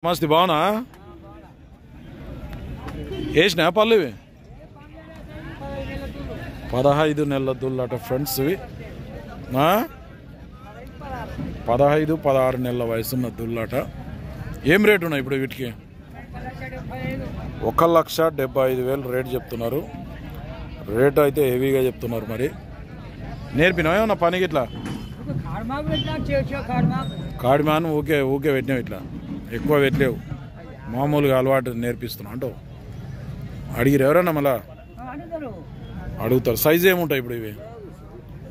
మస్తు బాగునా వేసినా పళ్ళు ఇవి 15 నెలల దుల్లట ఫ్రెండ్స్ ఇవి 15-16 నెలల వయసున్న దుల్లట. ఏం రేటు ఉన్నాయి ఇప్పుడు వీటికి? 1,75,000 రేటు చెప్తున్నారు. రేటు అయితే హెవీగా చెప్తున్నారు. మరి నేర్పినావు ఏమన్నా పనికి ఇట్లా? కాడిమాను ఊకే పెట్టినావు, ఇట్లా ఎక్కువ పెట్టలేవు, మామూలుగా అలవాటు నేర్పిస్తున్నావు అంటావు. అడిగిరు ఎవరన్నా? మళ్ళా అడుగుతారు. సైజు ఏముంటాయి ఇప్పుడు ఇవి?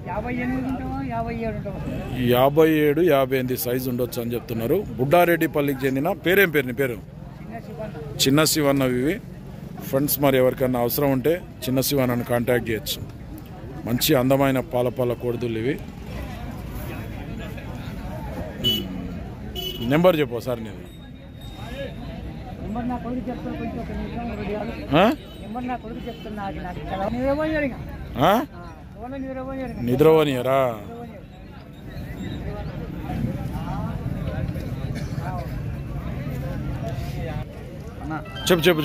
57-58 సైజు ఉండొచ్చు అని చెప్తున్నారు. బుడ్డారెడ్డిపల్లికి చెందిన పేరేం పేరు? నీ పేరు? చిన్న శివన్న ఇవి ఫ్రెండ్స్. మరి ఎవరికైనా అవసరం ఉంటే చిన్న శివన్నని కాంటాక్ట్ చేయొచ్చు. మంచి అందమైన పాల కోడిదులు ఇవి. నెంబర్ చెప్పు సార్ నీది. నిద్రపోనియరా? చెప్పు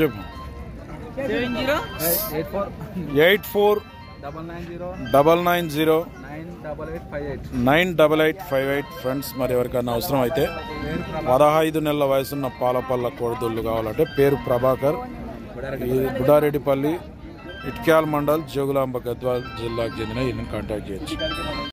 84-990-98858 ఫ్రెండ్స్. మరి ఎవరికైనా అవసరం అయితే 15 నెలల వయసున్న పాలపల్ల కోడిదొల్లు కావాలంటే పేరు ప్రభాకర్. బుడారెడ్డిపల్లి, ఇట్క్యాల్ మండల్, జోగులాంబ, గద్వాల్ జిల్లాకు చెందిన ఈయన కాంటాక్ట్ చేయొచ్చు.